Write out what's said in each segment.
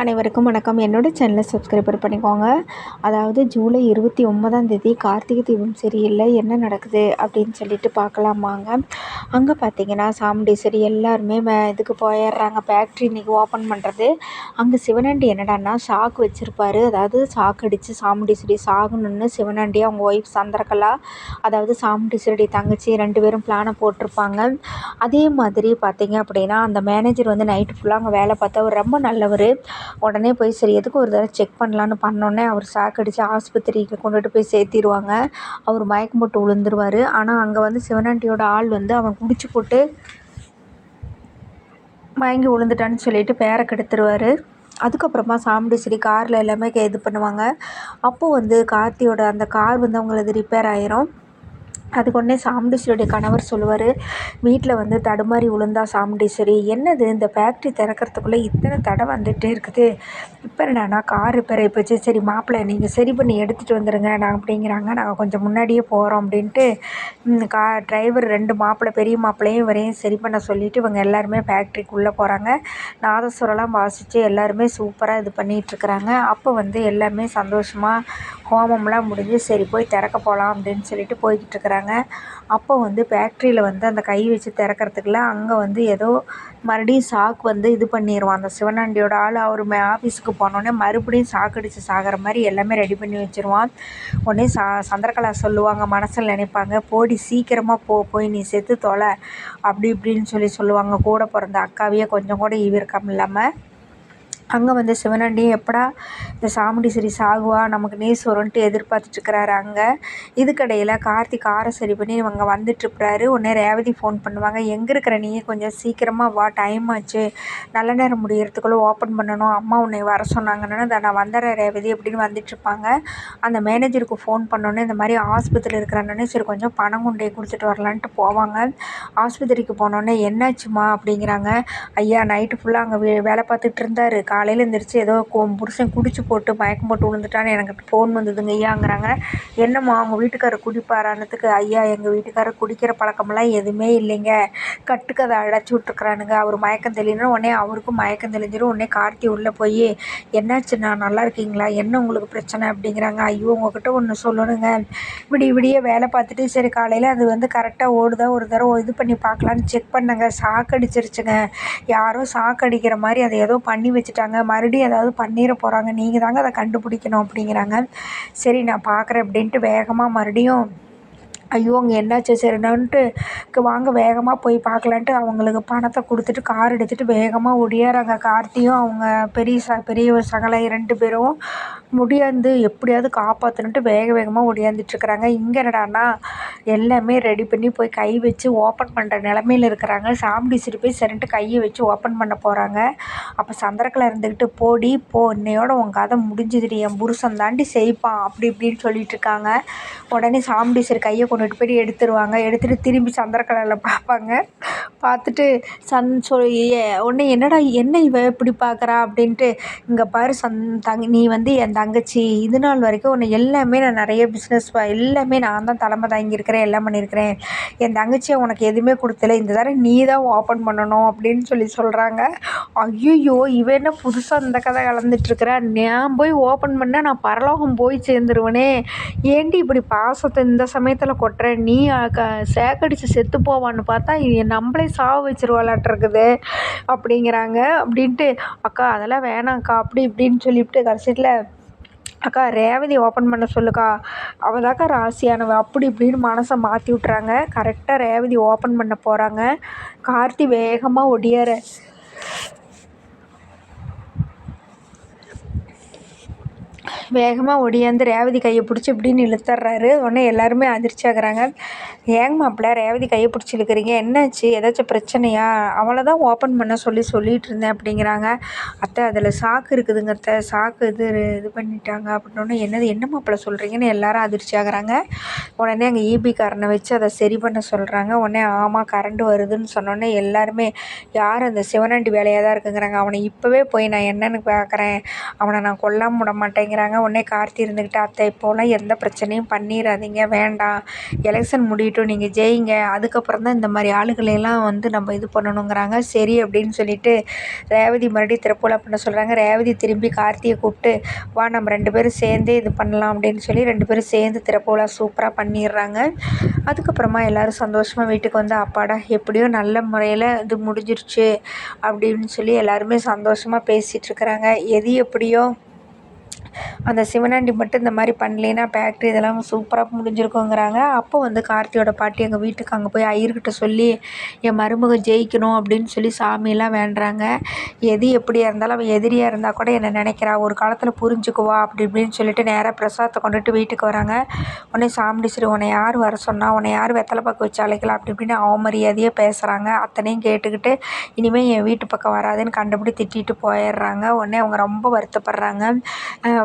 அனைவருக்கும் வணக்கம். என்னோட சேனலை சப்ஸ்கிரைபர் பண்ணிக்கோங்க. அதாவது ஜூலை 29ஆம் கார்த்திகை தீபம் சரியில்லை, என்ன நடக்குது அப்படின்னு சொல்லிட்டு பார்க்கலாமாங்க. அங்கே பார்த்தீங்கன்னா சாமுண்டீஸ்வரி எல்லாருமே இதுக்கு போயிடுறாங்க. ஃபேக்ட்ரி இன்றைக்கி ஓப்பன் பண்ணுறது. அங்கே சிவனாண்டி என்னடான்னா சாக்கு வச்சுருப்பாரு. அதாவது சாக்கு அடித்து சாமுண்டீஸ்வரி சாகணுன்னு சிவனாண்டி அவங்க ஒய்ஃப் சந்திரகலா, அதாவது சாமுண்டீஸ்வரி தங்கச்சி 2 பேரும் பிளானை போட்டிருப்பாங்க. அதே மாதிரி பார்த்தீங்க அப்படின்னா அந்த மேனேஜர் நைட்டு ஃபுல்லாக அங்கே வேலை பார்த்தா அவர் ரொம்ப நல்லவர். உடனே போய் சரி எதுக்கு ஒரு தடவை செக் பண்ணலான்னு பண்ணோன்னே அவர் சாக்கடித்து ஆஸ்பத்திரிக்கு கொண்டுட்டு போய் சேர்த்திடுவாங்க. அவர் மயக்கம் போட்டு விழுந்துருவார். ஆனால் அங்கே சிவனாண்டியோட ஆள் அவன் குடிச்சு போட்டு மயங்கி விழுந்துட்டான்னு சொல்லிட்டு பேரை கெடுத்துருவார். அதுக்கப்புறமா சாமுண்டீஸ்வரி காரில் எல்லாமே இது பண்ணுவாங்க. அப்போது கார்த்தியோட அந்த கார் அவங்களது ரிப்பேர் ஆயிரும். அதுக்கு உடனே சாமுண்டீஸ்வரியோடைய கணவர் சொல்லுவார், வீட்டில் தடுமாறி விழுந்தா சாமுண்டீஸ்வரி, என்னது இந்த ஃபேக்ட்ரி திறக்கிறதுக்குள்ளே இத்தனை தடை வந்துகிட்டே இருக்குது, இப்போ என்னன்னா கார் ரிப்பேர் ஆகிப்போச்சு, சரி மாப்பிள்ளை நீங்கள் சரி பண்ணி எடுத்துகிட்டு வந்துடுங்க நான் அப்படிங்கிறாங்க. நாங்கள் கொஞ்சம் முன்னாடியே போகிறோம் அப்படின்ட்டு டிரைவர் 2 மாப்பிள்ளை பெரிய மாப்பிள்ளையும் இவரையும் சரி பண்ண சொல்லிவிட்டு இவங்க எல்லாருமே ஃபேக்ட்ரிக்குள்ளே போகிறாங்க. நாதஸ்வரம்லாம் வாசித்து எல்லாருமே சூப்பராக இது பண்ணிகிட்ருக்குறாங்க. அப்போ எல்லாமே சந்தோஷமாக ஹோமம்லாம் முடிஞ்சு சரி போய் திறக்க போகலாம் அப்படின்னு சொல்லிட்டு போய்கிட்டு இருக்கிறாங்க. அப்போ ஃபேக்ட்ரியில் அந்த கை வச்சு திறக்கிறதுக்குள்ள அங்கே ஏதோ மறுபடியும் சாக்கு இது பண்ணிடுவான் அந்த சிவனாண்டியோட ஆள். அவர் ஆஃபீஸுக்கு போனோடனே மறுபடியும் சாக்கடிச்சு சாகிற மாதிரி எல்லாமே ரெடி பண்ணி வச்சுருவான். உடனே சந்திரகலா சொல்லுவாங்க, மனசில் நினைப்பாங்க, போடி சீக்கிரமாக போய் நீ செத்து தொலை அப்படி இப்படின்னு சொல்லுவாங்க. கூட பிறந்த அக்காவையே கொஞ்சம் கூட ஈவிரக்கம் இல்லாமல். அங்கே சிவனாண்டியும் எப்படா இந்த சாமுண்டீஸ்வரி சாகுவா, நமக்கு நியூஸ் வரும்ன்ட்டு எதிர்பார்த்துட்ருக்கிறாரு. அங்கே இதுக்கடையில் கார்த்திக் காரை சரி பண்ணி இவங்க வந்துட்டுருக்குறாரு. உடனே ரேவதி ஃபோன் பண்ணுவாங்க, எங்கே இருக்கிற நீ, கொஞ்சம் சீக்கிரமாக வா, டைம் ஆச்சு, நல்ல நேரம் முடியறதுக்குள்ளே ஓப்பன் பண்ணணும், அம்மா உன்னை வர சொன்னாங்கன்னு. நான் வந்துடுறேன் ரேவதி அப்படின்னு வந்துட்டுருப்பாங்க. அந்த மேனேஜருக்கு ஃபோன் பண்ணோன்னே இந்த மாதிரி ஆஸ்பத்திரியில் இருக்கிறானே, சரி கொஞ்சம் பணம் கொண்டே கொடுத்துட்டு வரலான்ட்டு போவாங்க. ஆஸ்பத்திரிக்கு போனோடனே என்னாச்சுமா அப்படிங்கிறாங்க. ஐயா நைட்டு ஃபுல்லாக அங்கே வேலை பார்த்துட்டு இருந்தார், காலையில் எழுந்திரிச்சு ஏதோ புருஷன் குடிச்சு போட்டு மயக்கம் போட்டு விழுந்துட்டான்னு எனக்கு ஃபோன் வந்ததுங்க ஐயாங்கிறாங்க. என்னம்மா அவங்க வீட்டுக்காரர் குடிப்பாரானதுக்கு, ஐயா எங்கள் வீட்டுக்காரர் குடிக்கிற பழக்கமெல்லாம் எதுவுமே இல்லைங்க, கட்டுக்கதை அடைச்சி விட்ருக்குறானுங்க, அவர் மயக்கம் தெளினா உடனே அவருக்கும் மயக்கம் தெளிஞ்சிடும். உடனே கார்த்தி உள்ளே போய் என்னாச்சுண்ணா நல்லா இருக்கீங்களா, என்ன உங்களுக்கு பிரச்சனை அப்படிங்கிறாங்க. ஐயோ உங்ககிட்ட ஒன்று சொல்லணுங்க, விடிய வேலை பார்த்துட்டு சரி காலையில் அது கரெக்டாக ஓடுதா ஒரு தடவை இது பண்ணி பார்க்கலான்னு செக் பண்ணங்க, சாக்கடிச்சிருச்சுங்க, யாரோ சாக்கடிக்கிற மாதிரி அதை ஏதோ பண்ணி வச்சுட்டாங்க, மறுபடியும் ஏதாவது பண்ணிட போகிறாங்க, நீங்கள் தாங்க அதை கண்டுபிடிக்கணும் அப்படிங்கிறாங்க. சரி நான் பார்க்குறேன் அப்படின்ட்டு வேகமாக மறுபடியும் ஐயோ அங்கே என்னாச்சு சரினான்ட்டு வாங்க வேகமாக போய் பார்க்கலான்ட்டு அவங்களுக்கு பணத்தை கொடுத்துட்டு கார் எடுத்துகிட்டு வேகமாக ஒடியாராங்க. கார்த்தியும் அவங்க பெரிய சகலை 2 பேரும் முடியாந்து எப்படியாவது காப்பாற்றணுன்ட்டு வேகமாக ஒடியாந்துட்டுருக்குறாங்க. இங்கே என்னடான்னா எல்லாமே ரெடி பண்ணி போய் கை வச்சு ஓப்பன் பண்ணுற நிலமையில் இருக்கிறாங்க. சாமுண்டீஸ்வரி போய் சரின்ட்டு கையை வச்சு ஓப்பன் பண்ண போகிறாங்க. அப்போ சந்திரகலா இருந்துக்கிட்டு, போடி போ, இன்னையோட உன் கதை முடிஞ்சுதுடி, என் புருஷன் தாண்டி செய்ப்பான் அப்படி இப்படின்னு சொல்லிட்டு இருக்காங்க. உடனே சாமுண்டீஸ்வரி கையை கொண்டுட்டு போய் எடுத்துருவாங்க. எடுத்துகிட்டு திரும்பி சந்திரகலாவில் பார்ப்பாங்க. பார்த்துட்டு உடனே என்னடா என்ன இவ இப்படி பார்க்குறா அப்படின்ட்டு, இங்கே பாரு நீ என் தங்கச்சி, இது நாள் வரைக்கும் உன்னை எல்லாமே நான் நிறைய பிஸ்னஸ் எல்லாமே நான் தான் தலைமை தாங்கியிருக்கிறேன், எல்லாம் பண்ணியிருக்கிறேன், என் தங்கச்சியை உனக்கு எதுவுமே கொடுத்தல, இந்த தடவை நீ தான் ஓப்பன் பண்ணணும் அப்படின்னு சொல்கிறாங்க. ஐயோ இவ என்ன புதுசாக இந்த கதை கலந்துட்டுருக்குறா, நான் போய் ஓப்பன் பண்ணால் நான் பரலோகம் போய் சேர்ந்துருவனே, ஏண்டி இப்படி பாசத்தை இந்த சமயத்தில் கொட்டுற, நீ சேக்கடிச்சு செத்து போவான்னு பார்த்தா நம்மளே சாவு வச்சிருவாளாட்டிருக்குது அப்படிங்கிறாங்க. அப்படின்ட்டு அக்கா அதெல்லாம் வேணாங்க்கா அப்படி இப்படின்னு சொல்லிவிட்டு கடைசியில் அக்கா ரேவதி ஓப்பன் பண்ண சொல்லுக்கா, அவள் தாக்கா ராசியானவ அப்படி இப்படின்னு மனசை மாற்றி விட்றாங்க. கரெக்டாக ரேவதி ஓப்பன் பண்ண போகிறாங்க. கார்த்தி வேகமாக ஒடியாந்து ரேவதி கையை பிடிச்சி இப்படின்னு இழுத்துட்றாரு. உடனே எல்லாருமே அதிர்ச்சி ஆகுறாங்க. ஏங்க மாப்பிள்ள ரேவதி கையை பிடிச்சி இழுக்கிறீங்க, என்னாச்சு, ஏதாச்சும் பிரச்சனையா, அவளை தான் ஓப்பன் பண்ண சொல்லிட்டு இருந்தேன் அப்படிங்கிறாங்க. அத்தை அதில் சாக்கு இருக்குதுங்க அத்தை, சாக்கு இது பண்ணிட்டாங்க அப்படின்னோடனே என்ன மாப்பிள்ள சொல்கிறீங்கன்னு எல்லாரும் அதிர்ச்சி ஆகுறாங்க. உடனே அங்கே ஈபிக்காரனை வச்சு அதை சரி பண்ண சொல்கிறாங்க. உடனே ஆமாம் கரண்ட் வருதுன்னு சொன்னோடனே எல்லாருமே யார் அந்த சிவனாண்டி வேலையாக தான் இருக்குங்கிறாங்க. அவனை இப்போவே போய் நான் என்னென்னு பார்க்குறேன், அவனை நான் கொல்லாமல் விட மாட்டேங்கிறாங்க. உடனே கார்த்தி இருந்துக்கிட்டு, அத்தை இப்போலாம் எந்த பிரச்சனையும் பண்ணிடாதீங்க, வேண்டாம், எலெக்ஷன் முடியட்டும், நீங்கள் ஜெயிங்க, அதுக்கப்புறம் தான் இந்த மாதிரி ஆளுகளையெல்லாம் வந்து நம்ம இது பண்ணணுங்கிறாங்க. சரி அப்படின்னு சொல்லிட்டு ரேவதி மறுபடியும் திறப்புலா பண்ண சொல்கிறாங்க. ரேவதி திரும்பி கார்த்தியை கூப்பிட்டு, வா நம்ம 2 பேரும் சேர்ந்தே இது பண்ணலாம் அப்படின்னு சொல்லி 2 பேரும் சேர்ந்து திறப்புலா சூப்பராக பண்ணிடுறாங்க. அதுக்கப்புறமா எல்லோரும் சந்தோஷமாக வீட்டுக்கு வந்து, அப்பாடா எப்படியோ நல்ல முறையில் இது முடிஞ்சிருச்சு அப்படின்னு சொல்லி எல்லாருமே சந்தோஷமாக பேசிகிட்ருக்குறாங்க. எது எப்படியோ அந்த சிவனாண்டி மட்டும் இந்த மாதிரி பண்ணலைன்னா ஃபேக்ட்ரி இதெல்லாம் சூப்பராக முடிஞ்சிருக்குங்கிறாங்க. அப்போ வந்து கார்த்தியோட பாட்டி எங்கள் வீட்டுக்கு அங்கே போய் ஐயர்கிட்ட சொல்லி, என் மருமக ஜெயிக்கணும் அப்படின்னு சொல்லி சாமியெல்லாம் வேண்டுறாங்க. எது எப்படியா இருந்தாலும் அவள் எதிரியாக இருந்தால் கூட என்னை நினைக்கிறா, ஒரு காலத்தில் புரிஞ்சுக்குவா அப்படி இப்படின்னு சொல்லிட்டு நேராக பிரசாதத்தை கொண்டுட்டு வீட்டுக்கு வராங்க. உடனே சாமுண்டீஸ்வரி, உன்னை யார் வர சொன்னா, உன்னை யார் வெத்தலை பாக்கு வச்சு அழைக்கலாம் அப்படி இப்படின்னு அவமரியாதையாக பேசுகிறாங்க. அத்தனையும் கேட்டுக்கிட்டு இனிமேல் என் வீட்டு பக்கம் வராதுன்னு கண்டபடி திட்டிட்டு போயிடுறாங்க. உடனே அவங்க ரொம்ப வருத்தப்படுறாங்க.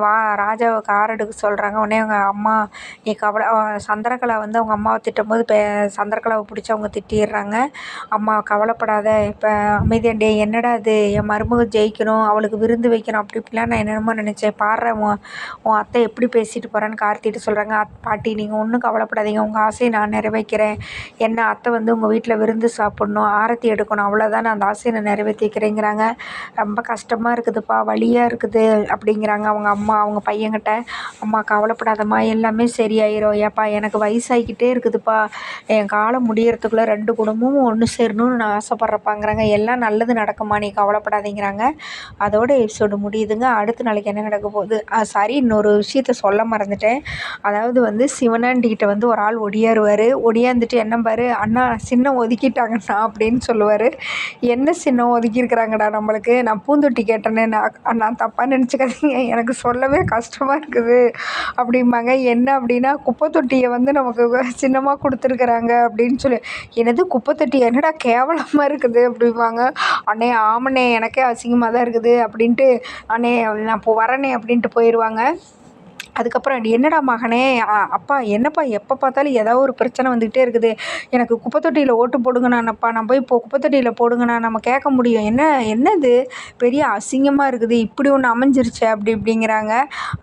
வா ராஜாவை கார் எடுக்க சொல்கிறாங்க. உடனே அவங்க அம்மா, நீ சந்திரகலா வந்து அவங்க அம்மாவை திட்டும்போது சந்திரகலாவை பிடிச்சி அவங்க திட்டிடுறாங்க. அம்மா கவலைப்படாத, இப்போ அமைதியாண்டே, என்னடா இது, என் மருமக ஜெயிக்கணும், அவளுக்கு விருந்து வைக்கணும் அப்படி இப்படிலாம் நான் என்னென்னமோ நினச்சேன், பாடுறேன் உன் அத்தை எப்படி பேசிட்டு போகிறான்னு கார்த்திட்டு சொல்கிறாங்க. பாட்டி நீங்கள் ஒன்றும் கவலைப்படாதீங்க, உங்கள் ஆசையை நான் நிறைவேற்கிறேன். என்ன அத்தை வந்து உங்கள் வீட்டில் விருந்து சாப்பிட்ணும், ஆரத்தி எடுக்கணும், அவ்வளோதான், நான் அந்த ஆசையை நான் நிறைவேற்றி வைக்கிறேங்கிறாங்க. ரொம்ப கஷ்டமாக இருக்குதுப்பா, வலியாக இருக்குது அப்படிங்கிறாங்க அவங்க அம்மா அவங்க பையன்கிட்ட. அம்மா கவலைப்படாதம்மா, எல்லாமே சரியாயிரும். ஏப்பா எனக்கு வயசாகிக்கிட்டே இருக்குதுப்பா, என் காலம் முடியறதுக்குள்ளே 2 குடும்பமும் ஒன்று சேரணும்னு நான் ஆசைப்பட்றப்பாங்கிறாங்க. எல்லாம் நல்லது நடக்குமா, நீ கவலைப்படாதீங்கிறாங்க. அதோட எபிசோடு முடியுதுங்க. அடுத்த நாளைக்கு என்ன நடக்க போகுது? சாரி, இன்னொரு விஷயத்த சொல்ல மறந்துட்டேன். அதாவது வந்து சிவனாண்டிகிட்ட வந்து ஒரு ஆள் ஒடியாருவார். ஒடியாந்துட்டு என்ன பாரு, அண்ணா சின்னம் ஒதுக்கிட்டாங்கண்ணா அப்படின்னு சொல்லுவார். என்ன சின்னம் ஒதுக்கியிருக்கிறாங்கடா நம்மளுக்கு, நான் பூந்தொட்டி கேட்டேனே, நான் தப்பாக நினச்சிக்காதீங்க, எனக்கு சொல்லவே கஷ்டமாக இருக்குது அப்படிம்பாங்க. என்ன அப்படின்னா, குப்பை தொட்டியை வந்து நமக்கு சின்னமாக கொடுத்துருக்குறாங்க அப்படின்னு சொல்லி. என்னது குப்பை தொட்டி, என்னடா கேவலமாக இருக்குது அப்படிம்பாங்க. அண்ணே ஆமண்ணே, எனக்கே அசிங்கமாக தான் இருக்குது அப்படின்ட்டு, அண்ணே நான் இப்போ வரேனே அப்படின்ட்டு போயிடுவாங்க. அதுக்கப்புறம் என்னடா மகனே, அப்பா என்னப்பா எப்போ பார்த்தாலும் ஏதோ ஒரு பிரச்சனை வந்துக்கிட்டே இருக்குது, எனக்கு குப்பை தொட்டியில் ஓட்டு போடுங்கண்ணாப்பா, நான் போய் இப்போ குப்பை தொட்டியில் போடுங்கண்ணா, நம்ம கேட்க முடியும், என்னது பெரிய அசிங்கமாக இருக்குது, இப்படி ஒன்று அமைஞ்சிருச்சு அப்படி இப்படிங்கிறாங்க.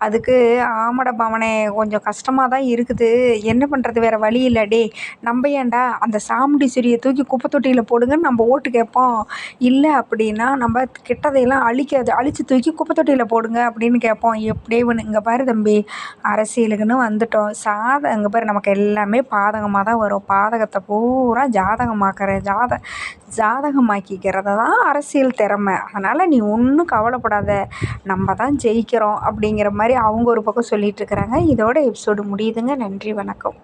அதுக்கு ஆமாடா மகனே, கொஞ்சம் கஷ்டமாக தான் இருக்குது, என்ன பண்ணுறது, வேறு வழி இல்லை, டே நம்ம ஏன்டா அந்த சாமுண்டீஸ்வரியை தூக்கி குப்பை தொட்டியில் போடுங்கன்னு நம்ம ஓட்டு கேட்போம், இல்லை அப்படின்னா நம்ம கிட்டதையெல்லாம் அழித்து தூக்கி குப்பை தொட்டியில் போடுங்க அப்படின்னு கேட்போம். எப்படியே ஒன்று இங்கே பாரு தம்பி, அரசியலுக்குன்னு வந்துட்டோம், அங்கே பாரு நமக்கு எல்லாமே பாதகமாக தான் வரும், பாதகத்தை பூரா ஜாதகமாக்கிக்கிறது தான் அரசியல் திறமை, அதனால் நீ ஒன்றும் கவலைப்படாத, நம்ம தான் ஜெயிக்கிறோம் அப்படிங்கிற மாதிரி அவங்க ஒரு பக்கம் சொல்லிகிட்டு இருக்கிறாங்க. இதோட எபிசோடு முடியுதுங்க. நன்றி, வணக்கம்.